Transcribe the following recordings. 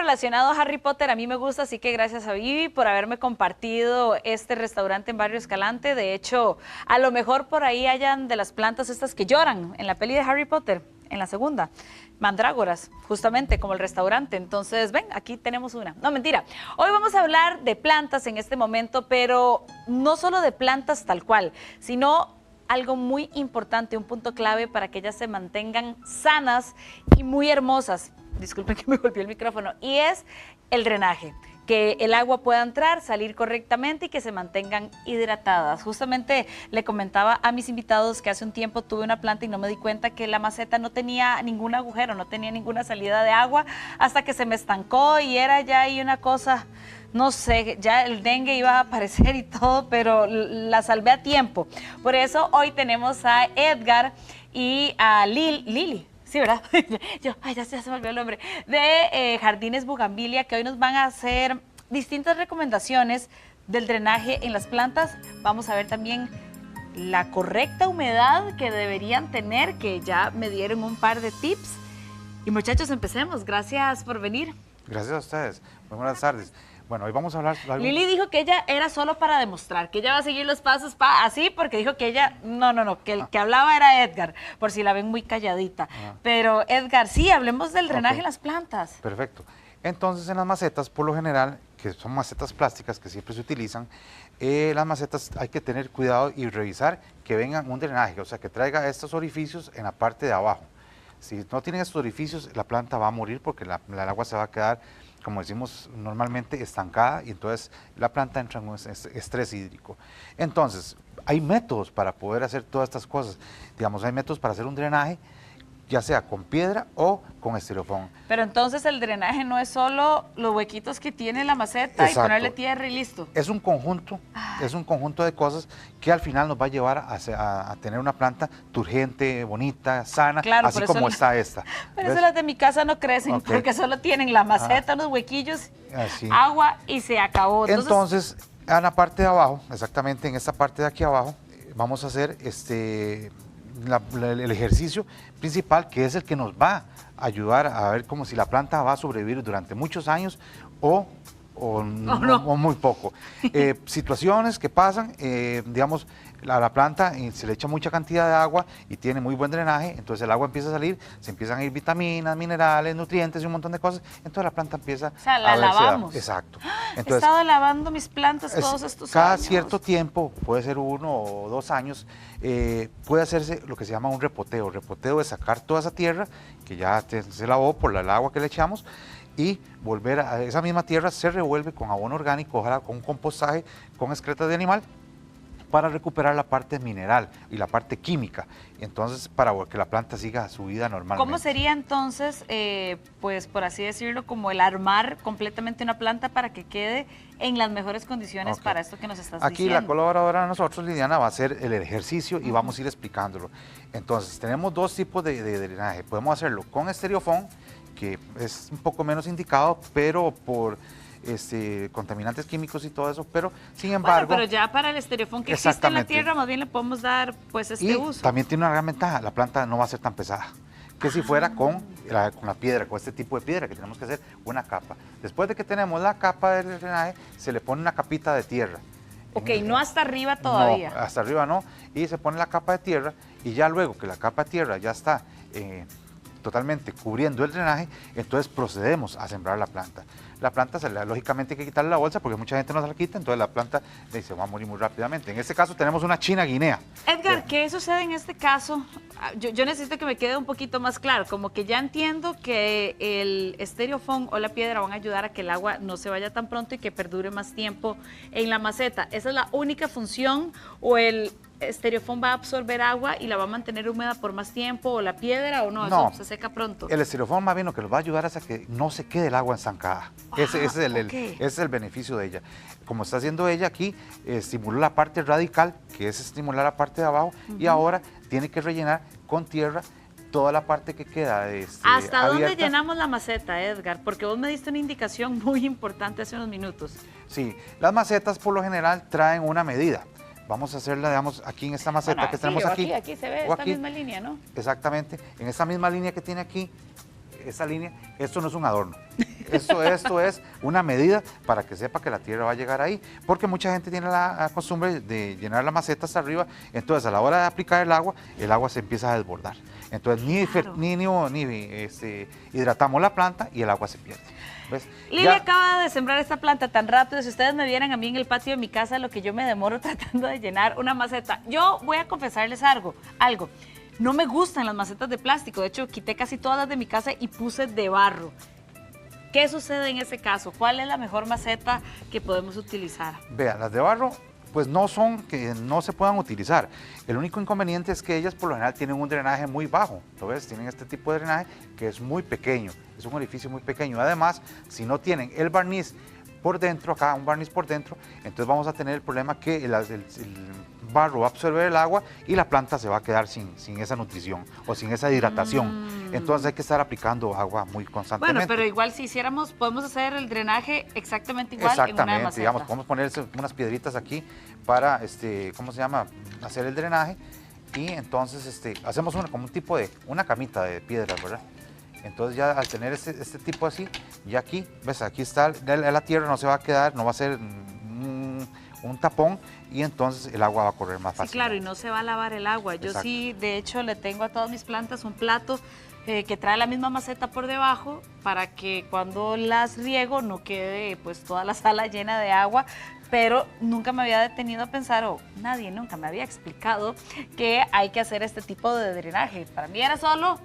relacionado a Harry Potter a mí me gusta, así que gracias a Vivi por haberme compartido este restaurante en Barrio Escalante. De hecho, a lo mejor por ahí hayan de las plantas estas que lloran en la peli de Harry Potter, en la segunda, mandrágoras, justamente como el restaurante. Entonces, ven, aquí tenemos una. No, mentira. Hoy vamos a hablar de plantas en este momento, pero no solo de plantas tal cual, sino algo muy importante, un punto clave para que ellas se mantengan sanas y muy hermosas. Disculpen que me golpeé el micrófono. Y es el drenaje, que el agua pueda entrar, salir correctamente y que se mantengan hidratadas. Justamente le comentaba a mis invitados que hace un tiempo tuve una planta y no me di cuenta que la maceta no tenía ningún agujero, no tenía ninguna salida de agua, hasta que se me estancó y era ya ahí una cosa, no sé, ya el dengue iba a aparecer y todo, pero la salvé a tiempo. Por eso hoy tenemos a Edgar y a Lili. Sí, ¿verdad? Ya se me olvidó el nombre. De Jardines Bugambilia, que hoy nos van a hacer distintas recomendaciones del drenaje en las plantas. Vamos a ver también la correcta humedad que deberían tener, que ya me dieron un par de tips. Y muchachos, empecemos. Gracias por venir. Gracias a ustedes. Muy buenas tardes. Bueno, hoy vamos a hablar... Lili dijo que ella era solo para demostrar, que ella va a seguir los pasos así, porque dijo que ella, que el que hablaba era Edgar, por si la ven muy calladita. Pero Edgar, sí, hablemos del drenaje en las plantas. Perfecto. Entonces, en las macetas, por lo general, que son macetas plásticas que siempre se utilizan, las macetas hay que tener cuidado y revisar que vengan un drenaje, o sea, que traiga estos orificios en la parte de abajo. Si no tienen estos orificios, la planta va a morir porque el agua se va a quedar, como decimos normalmente, estancada, y entonces la planta entra en un estrés hídrico. Entonces, hay métodos para poder hacer todas estas cosas. Digamos, hay métodos para hacer un drenaje, ya sea con piedra o con estirofoam. Pero entonces el drenaje no es solo los huequitos que tiene la maceta. Exacto. Y ponerle tierra y listo. Es un conjunto de cosas que al final nos va a llevar a tener una planta turgente, bonita, sana, claro, así como está esta. Pero eso las de mi casa no crecen, porque solo tienen la maceta, unos huequillos, agua y se acabó. Entonces, en la parte de abajo, exactamente en esta parte de aquí abajo, vamos a hacer el ejercicio principal, que es el que nos va a ayudar a ver como si la planta va a sobrevivir durante muchos años o muy poco. Situaciones que pasan, digamos, la planta se le echa mucha cantidad de agua y tiene muy buen drenaje, entonces el agua empieza a salir, se empiezan a ir vitaminas, minerales, nutrientes y un montón de cosas, entonces la planta empieza la lavamos. Exacto. Entonces, he estado lavando mis plantas todos estos cada años. cierto tiempo, puede ser 1 o 2 años, puede hacerse lo que se llama un repoteo. Repoteo es sacar toda esa tierra que ya se lavó por el agua que le echamos, y volver a esa misma tierra, se revuelve con abono orgánico, ojalá con un compostaje, con excretas de animal, para recuperar la parte mineral y la parte química, entonces para que la planta siga su vida normalmente. ¿Cómo sería entonces, pues por así decirlo, como el armar completamente una planta para que quede en las mejores condiciones para esto que nos estás diciendo? Aquí la colaboradora de nosotros, Liliana, va a hacer el ejercicio y vamos a ir explicándolo. Entonces, tenemos 2 tipos de drenaje. Podemos hacerlo con estirofoam, que es un poco menos indicado, pero por contaminantes químicos y todo eso, pero sin embargo... Bueno, pero ya para el estirofoam que existe en la tierra, más bien le podemos dar pues uso. También tiene una gran ventaja, la planta no va a ser tan pesada que si fuera con la piedra, con este tipo de piedra, que tenemos que hacer una capa. Después de que tenemos la capa del drenaje, se le pone una capita de tierra. Ok, no hasta arriba todavía. No, hasta arriba no, y se pone la capa de tierra, y ya luego que la capa de tierra ya está totalmente cubriendo el drenaje, entonces procedemos a sembrar la planta. La planta, lógicamente hay que quitarle la bolsa porque mucha gente no se la quita, entonces la planta se va a morir muy rápidamente. En este caso tenemos una china guinea. Edgar, ¿qué sucede en este caso? Yo necesito que me quede un poquito más claro, como que ya entiendo que el estirofoam o la piedra van a ayudar a que el agua no se vaya tan pronto y que perdure más tiempo en la maceta. ¿Esa es la única función o el estirofoam va a absorber agua y la va a mantener húmeda por más tiempo, o la piedra, o no, eso se seca pronto? El estirofoam más bien lo que nos va a ayudar es a que no se quede el agua estancada. Ese es el beneficio de ella. Como está haciendo ella aquí, estimuló la parte radical, que es estimular la parte de abajo, y ahora tiene que rellenar con tierra toda la parte que queda ¿Hasta abierta. dónde llenamos la maceta, Edgar? Porque vos me diste una indicación muy importante hace unos minutos. Sí, las macetas por lo general traen una medida. Vamos a hacerla, digamos, aquí en esta maceta que tenemos aquí. Aquí se ve esta misma línea, ¿no? Exactamente, en esta misma línea que tiene aquí, esta línea, esto no es un adorno. Esto es una medida para que sepa que la tierra va a llegar ahí, porque mucha gente tiene la costumbre de llenar la maceta hasta arriba, entonces a la hora de aplicar el agua se empieza a desbordar. Entonces hidratamos la planta y el agua se pierde. ¿Ves? Lili acaba de sembrar esta planta tan rápido. Si ustedes me vieran a mí en el patio de mi casa, lo que yo me demoro tratando de llenar una maceta. Yo voy a confesarles algo. No me gustan las macetas de plástico. De hecho, quité casi todas las de mi casa y puse de barro. ¿Qué sucede en ese caso? ¿Cuál es la mejor maceta que podemos utilizar? Vean, las de barro pues no son que no se puedan utilizar. El único inconveniente es que ellas por lo general tienen un drenaje muy bajo. ¿Lo ves? Tienen este tipo de drenaje que es muy pequeño, es un orificio muy pequeño. Además, si no tienen el barniz por dentro, acá un barniz por dentro, entonces vamos a tener el problema que el barro va a absorber el agua y la planta se va a quedar sin esa nutrición o sin esa hidratación. Entonces hay que estar aplicando agua muy constantemente. Bueno, pero igual si hiciéramos, podemos hacer el drenaje exactamente igual en una maceta. Digamos, podemos poner unas piedritas aquí para, ¿cómo se llama? Hacer el drenaje y entonces hacemos como un tipo de, una camita de piedras, ¿verdad? Entonces ya al tener este tipo así, ya aquí, ves, aquí está la tierra, no se va a quedar, no va a ser un tapón y entonces el agua va a correr más fácil. Sí, claro, y no se va a lavar el agua. Yo sí, de hecho, le tengo a todas mis plantas un plato que trae la misma maceta por debajo para que cuando las riego no quede pues toda la sala llena de agua, pero nunca me había detenido a pensar, nadie nunca me había explicado que hay que hacer este tipo de drenaje. Para mí era solo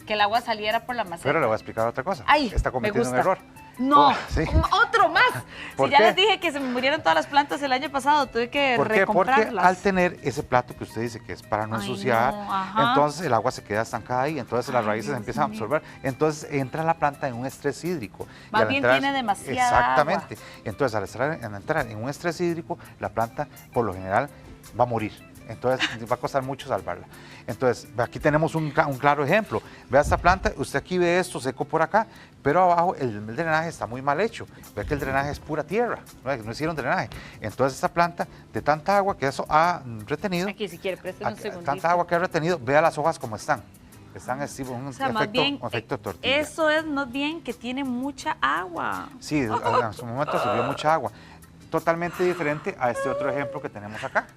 que el agua saliera por la maceta. Pero le voy a explicar otra cosa. Está cometiendo un error. No, ¿sí? Otro más. Si ya les dije que se me murieron todas las plantas el año pasado, tuve que recomprarlas. Porque al tener ese plato que usted dice que es para no ensuciar, entonces el agua se queda estancada ahí, entonces las raíces empiezan a absorber, entonces entra la planta en un estrés hídrico. Más bien tiene demasiada Exactamente. agua. Entonces al entrar en un estrés hídrico, la planta por lo general va a morir. Entonces va a costar mucho salvarla. Entonces aquí tenemos un claro ejemplo. Vea esta planta, usted aquí ve esto seco por acá, pero abajo el drenaje está muy mal hecho. Vea que el drenaje es pura tierra, no hicieron drenaje. Entonces esta planta, de tanta agua que eso ha retenido, aquí si quiere, présteme un segundito. Tanta agua que ha retenido, vea las hojas como están. Están así, un efecto tortilla. Eso es más bien que tiene mucha agua. Sí, en su momento sirvió mucha agua. Totalmente diferente a este otro ejemplo que tenemos acá.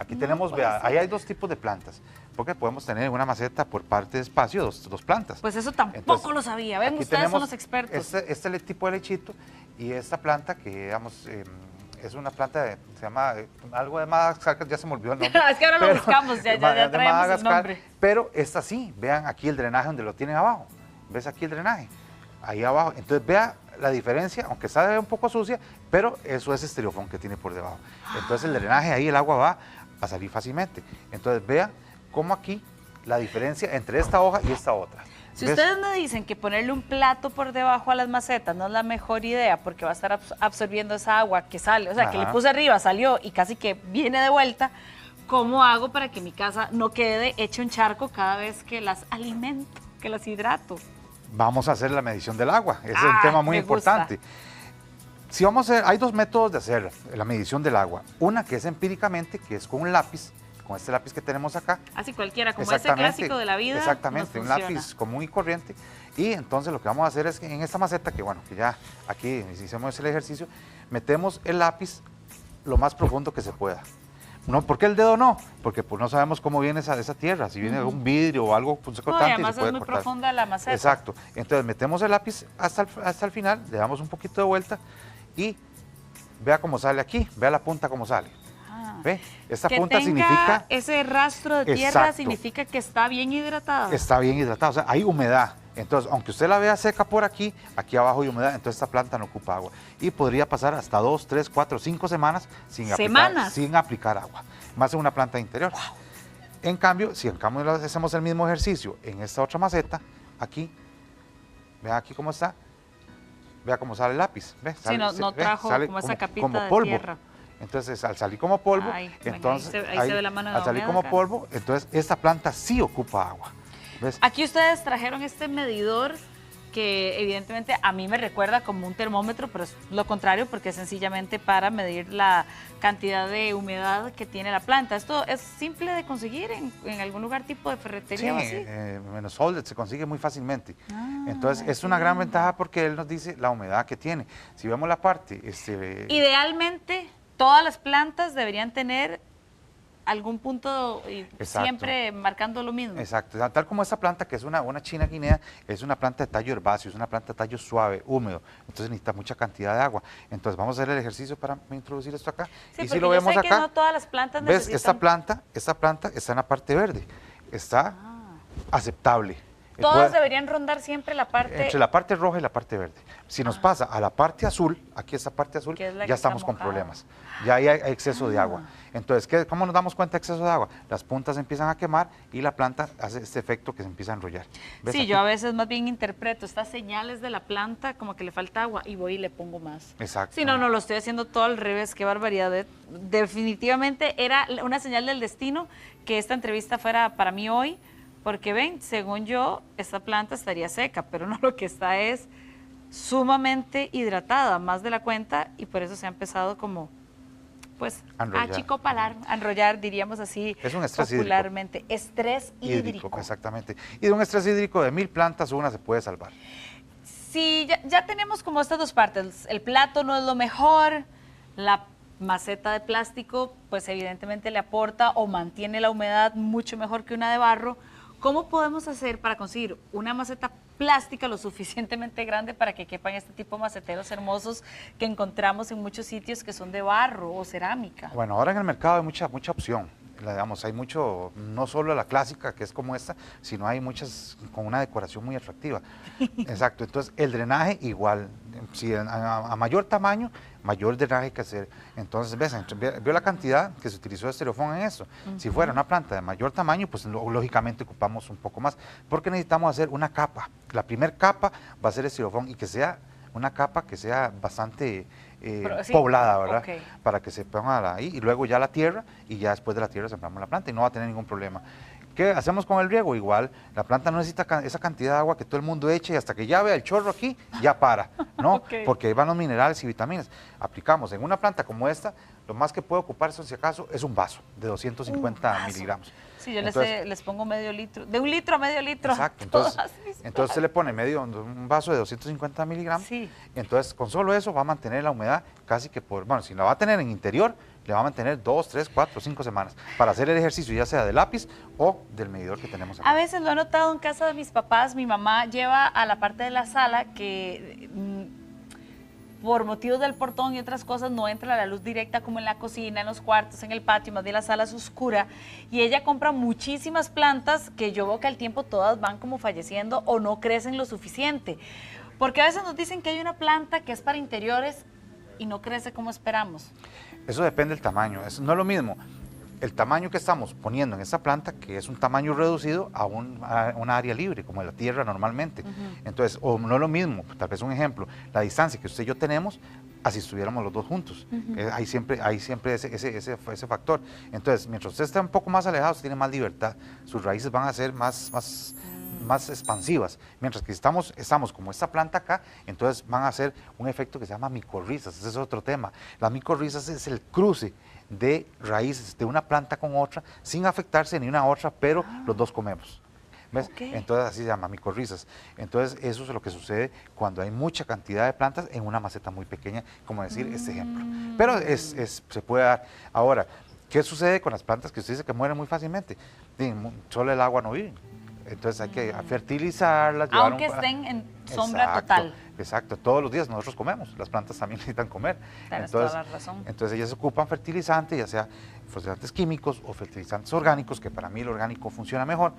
Aquí tenemos, vea, ahí hay dos tipos de plantas, porque podemos tener una maceta por parte de espacio, dos plantas. Pues eso tampoco Entonces, lo sabía, ven, ustedes son los expertos. Este tipo de lechito y esta planta que, digamos, es una planta, se llama algo de Madagascar, ya se me olvidó el nombre. Es que ahora lo buscamos, ya traemos el nombre. Pero esta sí, vean aquí el drenaje donde lo tienen abajo, ¿ves aquí el drenaje? Ahí abajo, entonces vea la diferencia, aunque está un poco sucia, pero eso es estereofón que tiene por debajo. Entonces el drenaje ahí, el agua va a salir fácilmente. Entonces vea cómo aquí la diferencia entre esta hoja y esta otra. Si ustedes me dicen que ponerle un plato por debajo a las macetas no es la mejor idea porque va a estar absorbiendo esa agua que sale, o sea, que le puse arriba, salió y casi que viene de vuelta, ¿cómo hago para que mi casa no quede hecho un charco cada vez que las alimento, que las hidrato? Vamos a hacer la medición del agua, ese es un tema muy importante. Si vamos a hacer, hay dos métodos de hacer la medición del agua. Una que es empíricamente, que es con un lápiz, con este lápiz que tenemos acá. Así cualquiera, como ese clásico de la vida. Exactamente, un lápiz común y corriente. Y entonces lo que vamos a hacer es que en esta maceta, que bueno, que ya aquí hicimos el ejercicio, metemos el lápiz lo más profundo que se pueda. No, ¿por qué el dedo no? Porque pues no sabemos cómo viene esa tierra, si viene algún vidrio o algo cortante. No, y además es muy profunda la maceta. Exacto. Entonces metemos el lápiz hasta el final, le damos un poquito de vuelta y vea cómo sale aquí, vea la punta cómo sale. ¿Ve? Esta punta significa... ese rastro de tierra significa que está bien hidratada. Está bien hidratada, o sea, hay humedad. Entonces, aunque usted la vea seca por aquí, aquí abajo hay humedad, entonces esta planta no ocupa agua. Y podría pasar hasta 2, 3, 4, 5 semanas sin aplicar agua. Más en una planta interior. Wow. En cambio, si hacemos el mismo ejercicio en esta otra maceta, aquí, vea aquí cómo está, vea cómo sale el lápiz. ¿Ve? Sale, no trajo como esa capita como de polvo. Tierra. Entonces, al salir como polvo, entonces, ahí se ve la mano de al salir como polvo, entonces esta planta sí ocupa agua. ¿Ves? Aquí ustedes trajeron este medidor que evidentemente a mí me recuerda como un termómetro, pero es lo contrario porque es sencillamente para medir la cantidad de humedad que tiene la planta. Esto es simple de conseguir en algún lugar tipo de ferretería o así. Menos Holder se consigue muy fácilmente. Entonces es una gran ventaja porque él nos dice la humedad que tiene. Si vemos la parte... Idealmente todas las plantas deberían tener algún punto y siempre marcando lo mismo. Exacto, tal como esta planta que es una china guinea, es una planta de tallo herbáceo, es una planta de tallo suave, húmedo, entonces necesita mucha cantidad de agua. Entonces vamos a hacer el ejercicio para introducir esto acá. Sí, y si lo vemos acá, que no todas las plantas ¿ves? necesitan... Esta planta está en la parte verde, está aceptable. Todas deberían rondar siempre la parte... Entre la parte roja y la parte verde. Si nos pasa a la parte azul, aquí esa parte azul, ya estamos con problemas. Ya ahí hay exceso de agua. Entonces, ¿cómo nos damos cuenta de exceso de agua? Las puntas empiezan a quemar y la planta hace este efecto que se empieza a enrollar. Sí, yo a veces más bien interpreto estas señales de la planta como que le falta agua y voy y le pongo más. Exacto. Si no, no lo estoy haciendo todo al revés, qué barbaridad. Definitivamente era una señal del destino que esta entrevista fuera para mí hoy, porque ven, según yo, esta planta estaría seca, pero no, lo que está es sumamente hidratada, más de la cuenta, y por eso se ha empezado como, pues, a achicopalar, a enrollar, diríamos así, es un estrés popularmente. Hídrico. Estrés hídrico. Exactamente. Y de un estrés hídrico de 1000 plantas, una se puede salvar. Sí, ya tenemos como estas dos partes. El plato no es lo mejor, la maceta de plástico, pues evidentemente le aporta o mantiene la humedad mucho mejor que una de barro. ¿Cómo podemos hacer para conseguir una maceta plástica lo suficientemente grande para que quepan este tipo de maceteros hermosos que encontramos en muchos sitios que son de barro o cerámica? Bueno, ahora en el mercado hay mucha opción. Digamos, hay mucho, no solo la clásica, que es como esta, sino hay muchas con una decoración muy atractiva. Exacto, entonces el drenaje igual, si a mayor tamaño, mayor drenaje hay que hacer. Entonces, vio la cantidad que se utilizó de estereofón en eso. Si fuera una planta de mayor tamaño, pues lógicamente ocupamos un poco más, porque necesitamos hacer una capa. La primera capa va a ser estereofón y que sea una capa que sea bastante poblada, ¿verdad? Okay. Para que se ponga ahí y luego ya la tierra y ya después de la tierra sembramos la planta y no va a tener ningún problema. ¿Qué hacemos con el riego? Igual, la planta no necesita esa cantidad de agua que todo el mundo eche y hasta que ya vea el chorro aquí, ya para, ¿no? Okay. Porque ahí van los minerales y vitaminas. Aplicamos en una planta como esta, lo más que puede ocupar, si acaso, es un vaso de 250 miligramos. Sí, yo les pongo medio litro, de 1 litro a medio litro. Exacto, entonces se le pone un vaso de 250 miligramos, sí. Y entonces con solo eso va a mantener la humedad casi que bueno, si la va a tener en interior, le va a mantener 2, 3, 4, 5 semanas para hacer el ejercicio, ya sea de lápiz o del medidor que tenemos acá. A veces lo he notado en casa de mis papás, mi mamá lleva a la parte de la sala que por motivos del portón y otras cosas no entra la luz directa como en la cocina, en los cuartos, en el patio, más bien la sala es oscura, y ella compra muchísimas plantas que yo veo que al tiempo todas van como falleciendo o no crecen lo suficiente, porque a veces nos dicen que hay una planta que es para interiores y no crece como esperamos. Eso depende del tamaño, no es lo mismo el tamaño que estamos poniendo en esta planta, que es un tamaño reducido a una área libre, como la tierra normalmente. Entonces, o no es lo mismo, tal vez un ejemplo, la distancia que usted y yo tenemos, así estuviéramos los dos juntos. Hay siempre ese factor. Entonces, mientras usted esté un poco más alejado, usted tiene más libertad, sus raíces van a ser más expansivas, mientras que estamos como esta planta acá, entonces van a hacer un efecto que se llama micorrizas. Ese es otro tema. Las micorrizas es el cruce de raíces de una planta con otra sin afectarse ni una a otra, pero los dos comemos. ¿Ves? Okay. Entonces así se llama micorrizas. Entonces eso es lo que sucede cuando hay mucha cantidad de plantas en una maceta muy pequeña, como decir este ejemplo. Pero se puede dar. Ahora, ¿qué sucede con las plantas que usted dice que mueren muy fácilmente? Solo el agua no vive. Entonces hay que fertilizarlas. Aunque estén en sombra total. Exacto, todos los días nosotros comemos, las plantas también necesitan comer. Tienes toda la razón. Entonces ellas ocupan fertilizantes, ya sea fertilizantes químicos o fertilizantes orgánicos, que para mí el orgánico funciona mejor.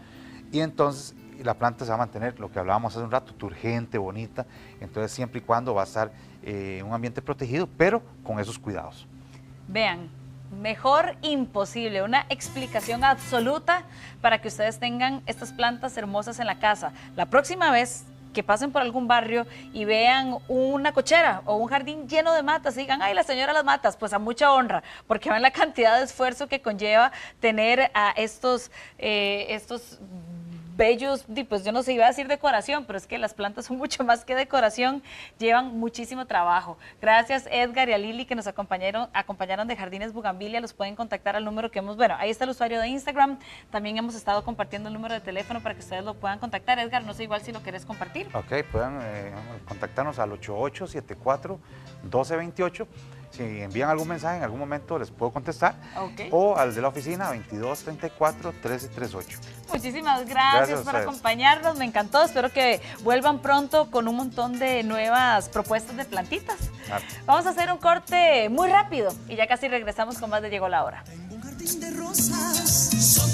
Y entonces la planta se va a mantener, lo que hablábamos hace un rato, turgente, bonita. Entonces siempre y cuando va a estar en un ambiente protegido, pero con esos cuidados. Vean. Mejor imposible, una explicación absoluta para que ustedes tengan estas plantas hermosas en la casa. La próxima vez que pasen por algún barrio y vean una cochera o un jardín lleno de matas y digan, ay, la señora las matas, pues a mucha honra, porque ven la cantidad de esfuerzo que conlleva tener a estos bellos, pues yo no sé, iba a decir decoración, pero es que las plantas son mucho más que decoración, llevan muchísimo trabajo. Gracias Edgar y a Lili que nos acompañaron de Jardines Bugambilia, los pueden contactar al número que hemos, bueno, ahí está el usuario de Instagram, también hemos estado compartiendo el número de teléfono para que ustedes lo puedan contactar. Edgar, no sé igual si lo querés compartir. Ok, pueden contactarnos al 8874-1228. Si envían algún mensaje, en algún momento les puedo contestar. Okay. O al de la oficina, 2234-1338. Muchísimas gracias por acompañarnos, me encantó. Espero que vuelvan pronto con un montón de nuevas propuestas de plantitas. Vamos a hacer un corte muy rápido y ya casi regresamos con más de Llegó la Hora. Tengo un jardín de rosas.